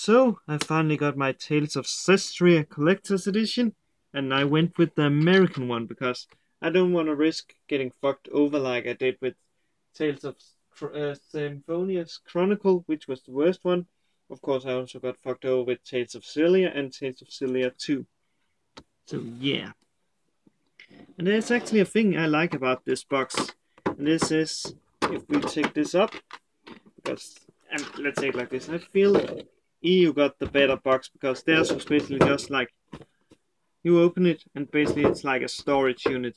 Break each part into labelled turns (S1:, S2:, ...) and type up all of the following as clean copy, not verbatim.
S1: So I finally got my Tales of Zestiria Collector's Edition, and I went with the American one because I don't want to risk getting fucked over like I did with Tales of Symphonia's Chronicle, which was the worst one. Of course, I also got fucked over with Tales of Celia and Tales of Celia 2. So yeah. And there's actually a thing I like about this box. And this is, if we take this up, because, and let's say it like this, I feel EU got the better box because theirs was basically just like, you open it and basically it's like a storage unit.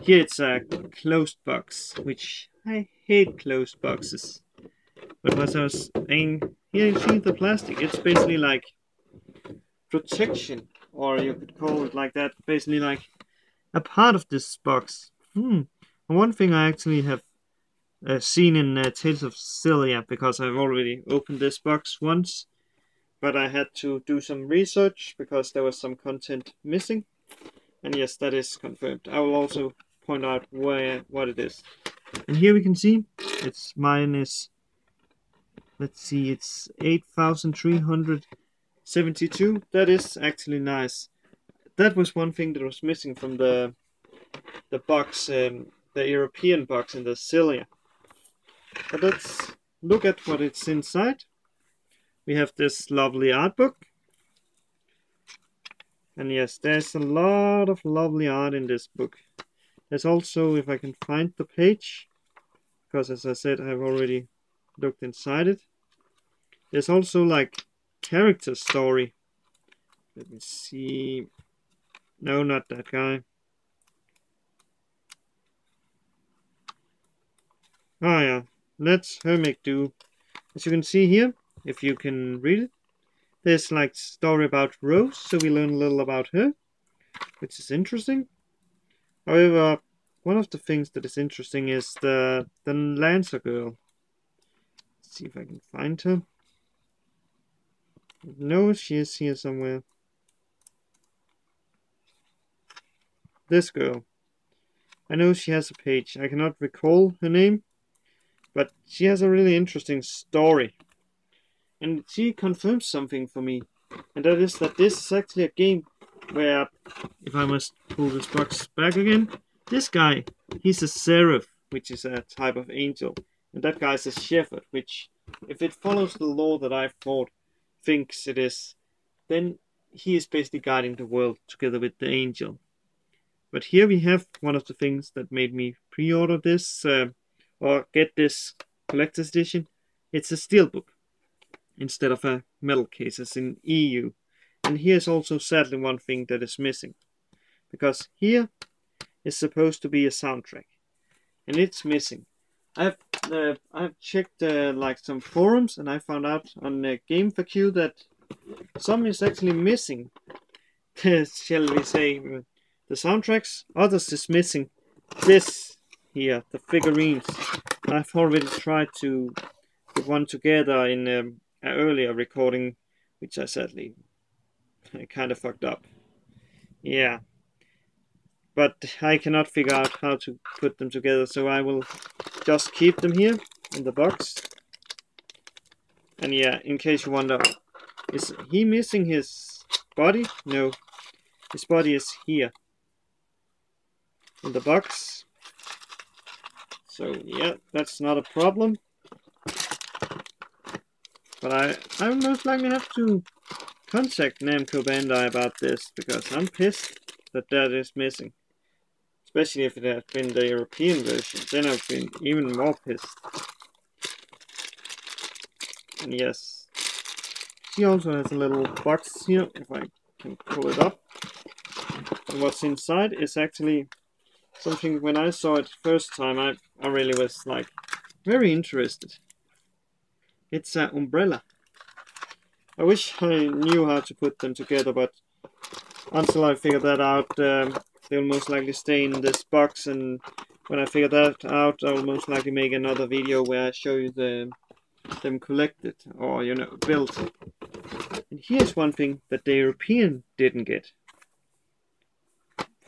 S1: Here it's a closed box, which I hate closed boxes. But what I was saying, here you see the plastic, it's basically like protection, or you could call it like that, basically like a part of this box. One thing I actually have seen in Tales of Celia, because I've already opened this box once, but I had to do some research because there was some content missing. And yes, that is confirmed. I will also point out what it is. And here we can see it's minus, let's see, it's 8,372. That is actually nice. That was one thing that was missing from the box, the European box in the Celia. But let's look at what it's inside. We have this lovely art book. And yes, there's a lot of lovely art in this book. There's also, if I can find the page, because as I said, I've already looked inside it. There's also like character story. Let me see. No, not that guy. Oh yeah, let's her make do. As you can see here, if you can read it, there's like story about Rose, so we learn a little about her, which is interesting. However, one of the things that is interesting is the Lancer girl. Let's see if I can find her. No, she is here somewhere. This girl. I know she has a page. I cannot recall her name, but she has a really interesting story. And she confirms something for me, and that is that this is actually a game where, if I must pull this box back again, this guy, he's a seraph, which is a type of angel, and that guy's a shepherd, which, if it follows the law that I thinks it is, then he is basically guiding the world together with the angel. But here we have one of the things that made me pre-order this, or get this collector's edition. It's a steelbook instead of a metal case as in EU. And here's also sadly one thing that is missing, because here is supposed to be a soundtrack, and it's missing. I've checked like some forums, and I found out on Game FAQ that some is actually missing. Shall we say the soundtracks? Others is missing this here, the figurines. I've already tried to put one together in an earlier recording, which I sadly kind of fucked up. Yeah. But I cannot figure out how to put them together, so I will just keep them here in the box. And yeah, in case you wonder, is he missing his body? No, his body is here in the box. So yeah, that's not a problem. But I will most likely have to contact Namco Bandai about this, because I'm pissed that is missing. Especially if it had been the European version, then I've been even more pissed. And yes, she also has a little box here, if I can pull it up. And what's inside is actually something, when I saw it first time, I really was like very interested. It's an umbrella. I wish I knew how to put them together, but until I figure that out, they'll most likely stay in this box, and when I figure that out, I'll most likely make another video where I show you them collected, or you know, built. And here's one thing that the European didn't get.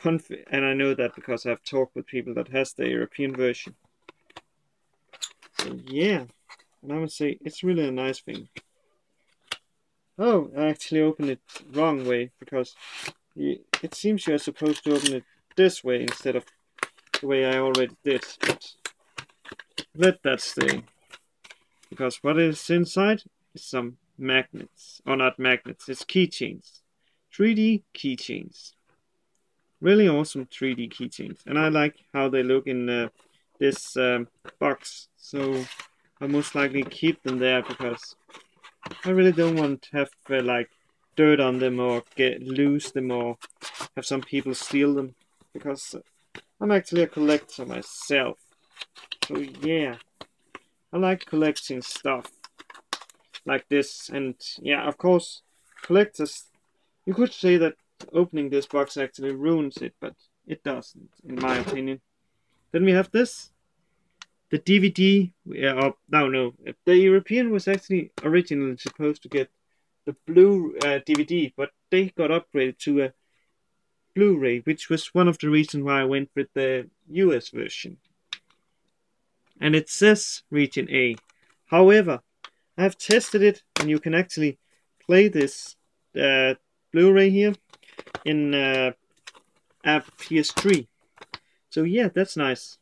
S1: And I know that because I've talked with people that has the European version. So yeah, and I would say it's really a nice thing. Oh, I actually opened it wrong way, because it seems you are supposed to open it this way instead of the way I already did. But let that stay, because what is inside is some magnets. Or not magnets, it's keychains. 3D keychains. Really awesome 3D keychains. And I like how they look in this box. So I'll most likely keep them there, because I really don't want to have like dirt on them, or lose them, or have some people steal them, because I'm actually a collector myself. So yeah, I like collecting stuff like this. And yeah, of course, collectors, you could say that opening this box actually ruins it, but it doesn't, in my opinion. Then we have this. The DVD, no, the European was actually originally supposed to get the blue DVD, but they got upgraded to a Blu-ray, which was one of the reasons why I went with the US version. And it says Region A. However, I have tested it, and you can actually play this Blu-ray here in a PS3. So yeah, that's nice.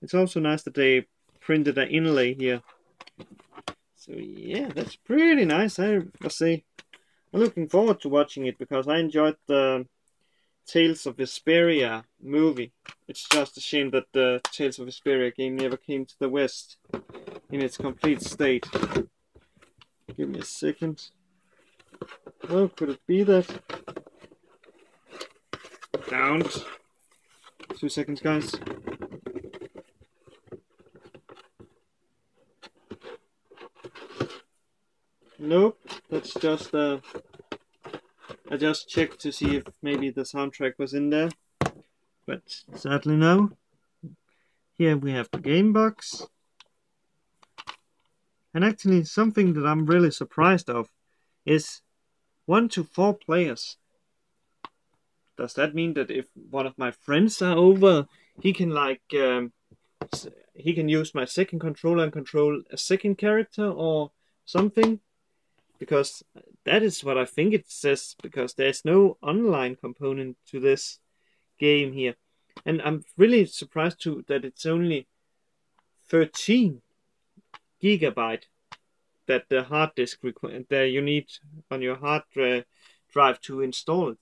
S1: It's also nice that they printed an inlay here. So yeah, that's pretty nice, I must say. I'm looking forward to watching it, because I enjoyed the Tales of Zestiria movie. It's just a shame that the Tales of Zestiria game never came to the West in its complete state. Give me a second. Oh, could it be that? Down. 2 seconds, guys. Nope, that's just I just checked to see if maybe the soundtrack was in there, but sadly no. Here we have the game box. And actually, something that I'm really surprised of is 1 to 4 players. Does that mean that if one of my friends are over, he can he can use my second controller and control a second character or something? Because that is what I think it says, because there's no online component to this game here. And I'm really surprised too that it's only 13 gigabyte that the hard disk that you need on your hard drive to install it.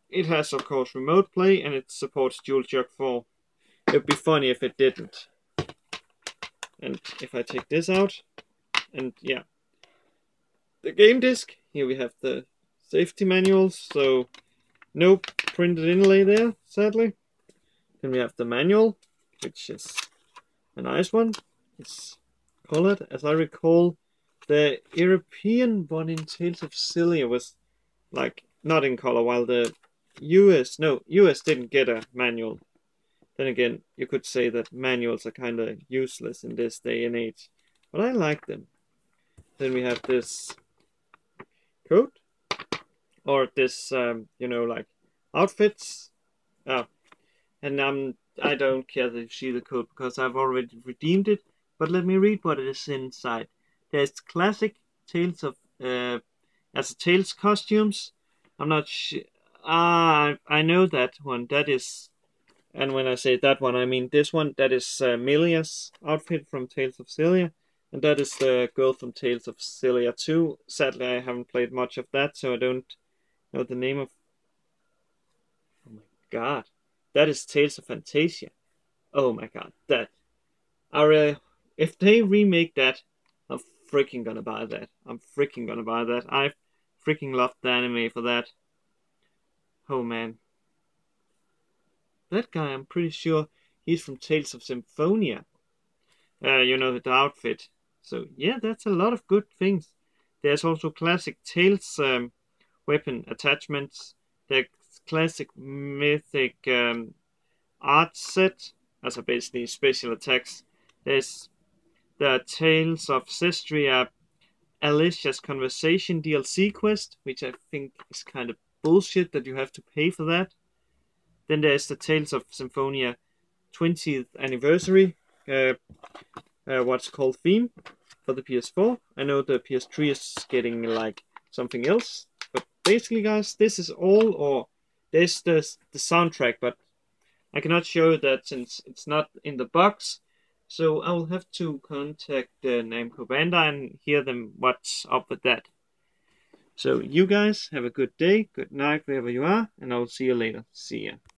S1: It has, of course, remote play, and it supports DualShock 4. It would be funny if it didn't. And if I take this out, and yeah, the game disc, here we have the safety manuals, so no printed inlay there, sadly. Then we have the manual, which is a nice one. It's colored. As I recall, the European one in Tales of Zestiria was like not in color, while the US didn't get a manual. Then again, you could say that manuals are kind of useless in this day and age, but I like them. Then we have this coat, or this like outfits. Oh, and I don't care that you see the code, because I've already redeemed it. But let me read what it is inside. There's classic Tales of as Tales costumes. I'm not sure. I know that one. That is, and when I say that one, I mean this one. That is Milia's outfit from Tales of Zestiria, and that is the girl from Tales of Zestiria 2. Sadly, I haven't played much of that, so I don't know the name of. Oh my god, that is Tales of Fantasia. Oh my god, that I really. If they remake that, I'm freaking gonna buy that. I'm freaking gonna buy that. I freaking loved the anime for that. Oh man. That guy, I'm pretty sure he's from Tales of Symphonia. The outfit. So yeah, that's a lot of good things. There's also classic Tales weapon attachments. The classic mythic art set, as a basically special attacks. There's the Tales of Zestria Alicia's Conversation DLC quest, which I think is kind of bullshit that you have to pay for that. Then there's the Tales of Symphonia 20th anniversary, what's called theme for the PS4. I know the PS3 is getting like something else. But basically, guys, this is all, or there's the soundtrack, but I cannot show that since it's not in the box. So I will have to contact Namco Bandai and hear them what's up with that. So you guys have a good day, good night wherever you are, and I will see you later. See ya.